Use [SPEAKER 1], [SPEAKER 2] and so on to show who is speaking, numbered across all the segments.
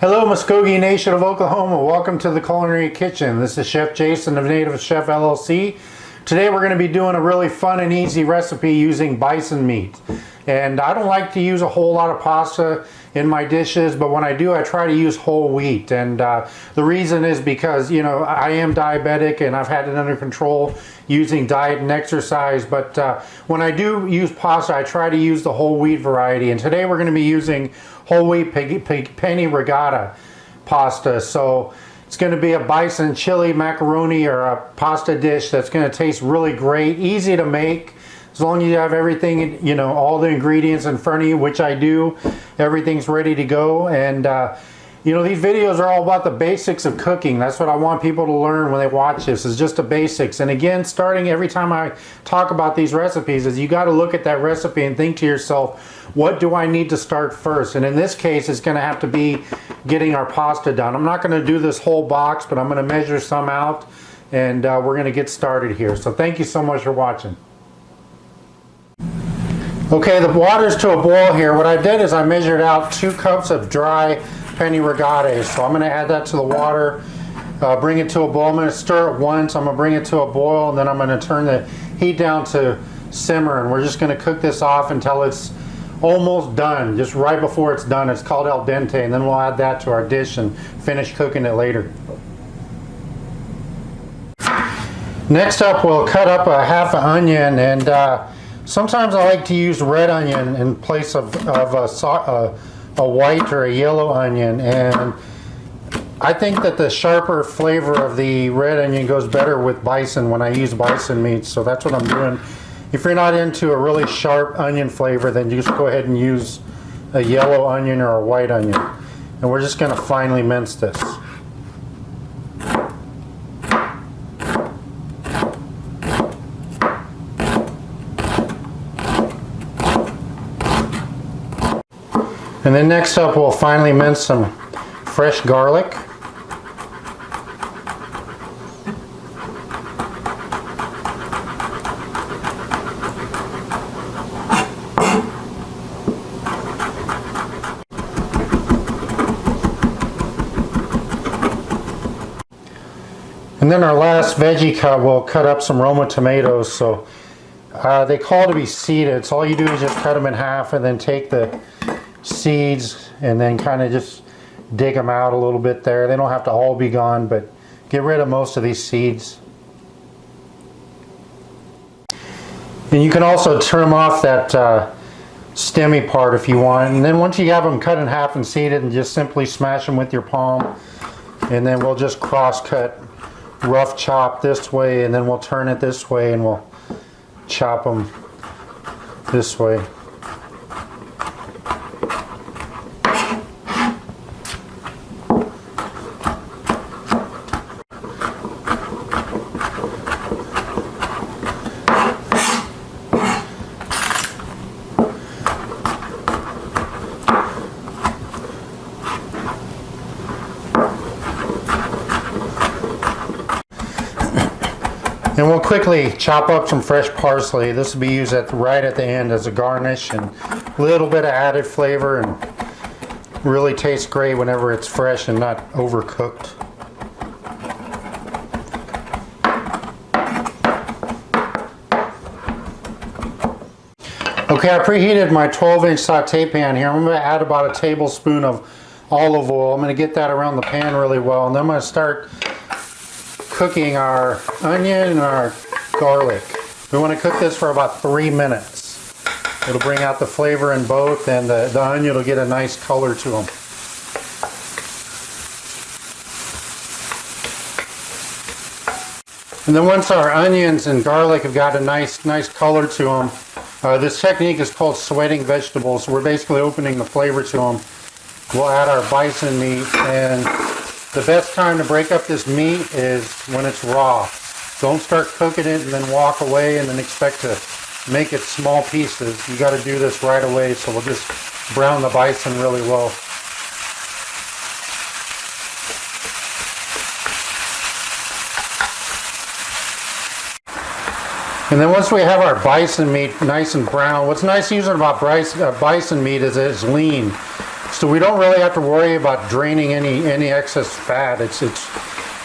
[SPEAKER 1] Hello Muskogee Nation of Oklahoma, welcome to the Culinary Kitchen. This is Chef Jason of Native Chef LLC. Today we're going to be doing a really fun and easy recipe using bison meat. And I don't like to use a whole lot of pasta in my dishes, but when I do, I try to use whole wheat. And the reason is because, you know, I am diabetic and I've had it under control using diet and exercise. But when I do use pasta, I try to use the whole wheat variety. And today we're going to be using whole wheat Penne Rigate pasta. So it's going to be a bison chili macaroni or a pasta dish that's going to taste really great, easy to make. As long as you have everything, you know, all the ingredients in front of you, which I do, everything's ready to go. And you know, these videos are all about the basics of cooking. That's what I want people to learn when they watch this, is just the basics. And again, starting every time I talk about these recipes, is you got to look at that recipe and think to yourself, what do I need to start first? And in this case, it's going to have to be getting our pasta done. I'm not going to do this whole box, but I'm going to measure some out, and we're going to get started here. So thank you so much for watching. Okay, the water's to a boil here. What I did is I measured out 2 cups of dry Penne Rigate. So I'm going to add that to the water, bring it to a boil. I'm going to stir it once, I'm going to bring it to a boil, and then I'm going to turn the heat down to simmer, and we're just going to cook this off until it's almost done, just right before it's done. It's called al dente, and then we'll add that to our dish and finish cooking it later. Next up, we'll cut up a half an onion, and sometimes I like to use red onion in place of a white or a yellow onion, and I think that the sharper flavor of the red onion goes better with bison when I use bison meat, so that's what I'm doing. If you're not into a really sharp onion flavor, then you just go ahead and use a yellow onion or a white onion. And we're just going to finely mince this. And then next up, we'll finely mince some fresh garlic. And then our last veggie cut, we'll cut up some Roma tomatoes. So they call to be seeded. So all you do is just cut them in half and then take the seeds and then kind of just dig them out a little bit there. They don't have to all be gone, but get rid of most of these seeds. And you can also trim off that stemmy part if you want. And then once you have them cut in half and seeded, and just simply smash them with your palm. And then we'll just cross cut, rough chop this way, and then we'll turn it this way and we'll chop them this way. And we'll quickly chop up some fresh parsley. This will be used right at the end as a garnish, and a little bit of added flavor, and really tastes great whenever it's fresh and not overcooked. Okay, I preheated my 12-inch saute pan here. I'm going to add about a tablespoon of olive oil. I'm going to get that around the pan really well, and then I'm going to start cooking our onion and our garlic. We want to cook this for about 3 minutes. It'll bring out the flavor in both, and the onion will get a nice color to them. And then once our onions and garlic have got a nice color to them, this technique is called sweating vegetables. We're basically opening the flavor to them. We'll add our bison meat, and the best time to break up this meat is when it's raw. Don't start cooking it and then walk away and then expect to make it small pieces. You got to do this right away, so we'll just brown the bison really well. And then once we have our bison meat nice and brown, what's nice using about bison meat is it's lean. It's So we don't really have to worry about draining any excess fat. It's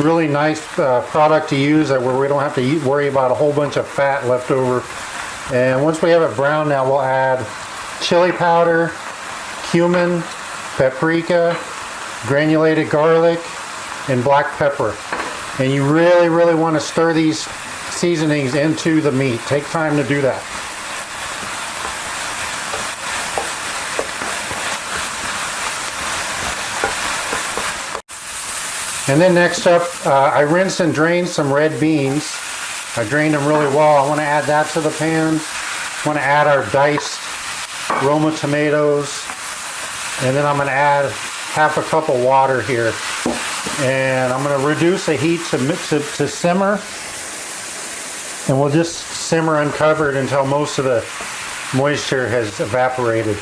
[SPEAKER 1] really nice product to use where we don't have to worry about a whole bunch of fat left over. And once we have it brown, now we'll add chili powder, cumin, paprika, granulated garlic, and black pepper. And you really want to stir these seasonings into the meat. Take time to do that. And then next up, I rinsed and drained some red beans. I drained them really well. I want to add that to the pan. I want to add our diced Roma tomatoes. And then I'm going to add half a cup of water here. And I'm going to reduce the heat to simmer. And we'll just simmer uncovered until most of the moisture has evaporated.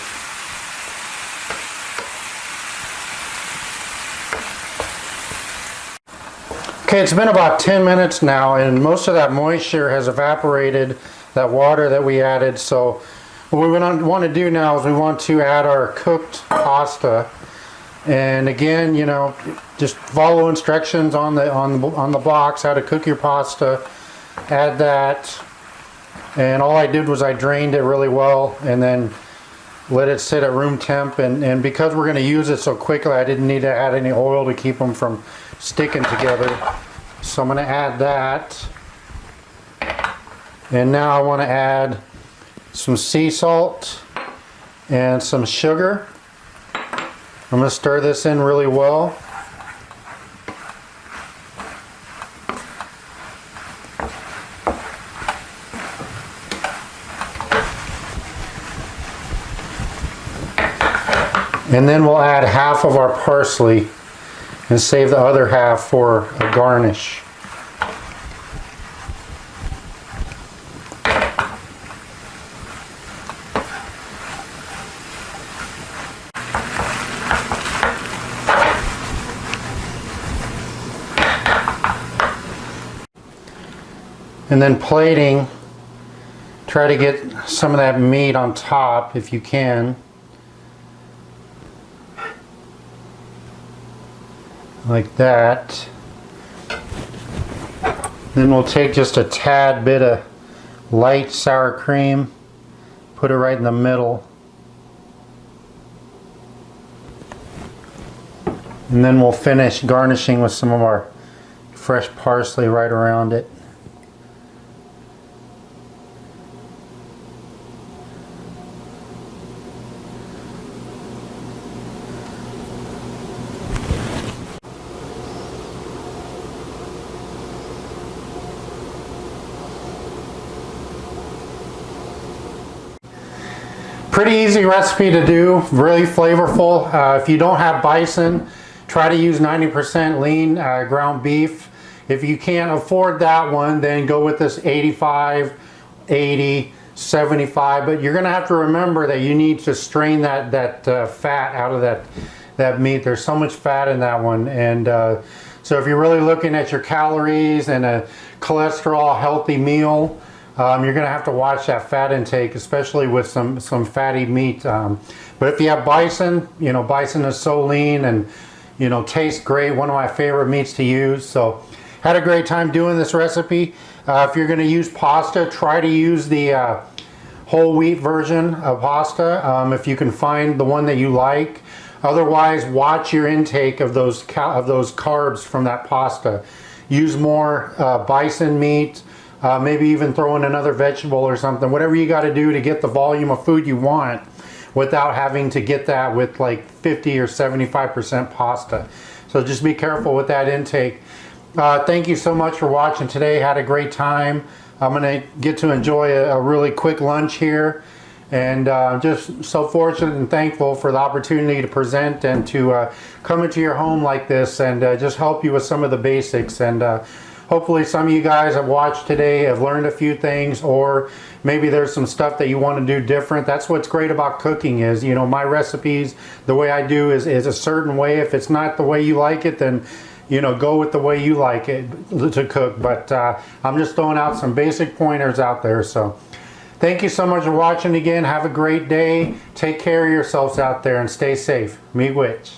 [SPEAKER 1] Okay, it's been about 10 minutes now and most of that moisture has evaporated, that water that we added. So what we want to do now is we want to add our cooked pasta. And again, you know, just follow instructions on the box how to cook your pasta. Add that. And all I did was I drained it really well and then let it sit at room temp. And because we're going to use it so quickly, I didn't need to add any oil to keep them from sticking together. So I'm going to add that. And now I want to add some sea salt and some sugar. I'm going to stir this in really well. And then we'll add half of our parsley and save the other half for a garnish. And then plating, try to get some of that meat on top if you can. Like that. Then we'll take just a tad bit of light sour cream, put it right in the middle. And then we'll finish garnishing with some of our fresh parsley right around it. Pretty easy recipe to do, really flavorful. If you don't have bison, try to use 90% lean ground beef. If you can't afford that one, then go with this 85, 80, 75. But you're going to have to remember that you need to strain that fat out of that meat. There's so much fat in that one. And so if you're really looking at your calories and a cholesterol healthy meal, you're going to have to watch that fat intake, especially with some fatty meat. But if you have bison, you know, bison is so lean and, you know, tastes great. One of my favorite meats to use. So had a great time doing this recipe. If you're going to use pasta, try to use the whole wheat version of pasta if you can find the one that you like. Otherwise, watch your intake of those carbs from that pasta. Use more bison meat. Maybe even throw in another vegetable or something. Whatever you got to do to get the volume of food you want without having to get that with like 50 or 75% pasta. So just be careful with that intake. Thank you so much for watching today. Had a great time. I'm going to get to enjoy a really quick lunch here. And just so fortunate and thankful for the opportunity to present and to come into your home like this and just help you with some of the basics. And hopefully some of you guys have watched today have learned a few things, or maybe there's some stuff that you want to do different. That's what's great about cooking is, you know, my recipes, the way I do is a certain way. If it's not the way you like it, then, you know, go with the way you like it to cook. But I'm just throwing out some basic pointers out there. So Thank you so much for watching again. Have a great day. Take care of yourselves out there and stay safe. Miigwech.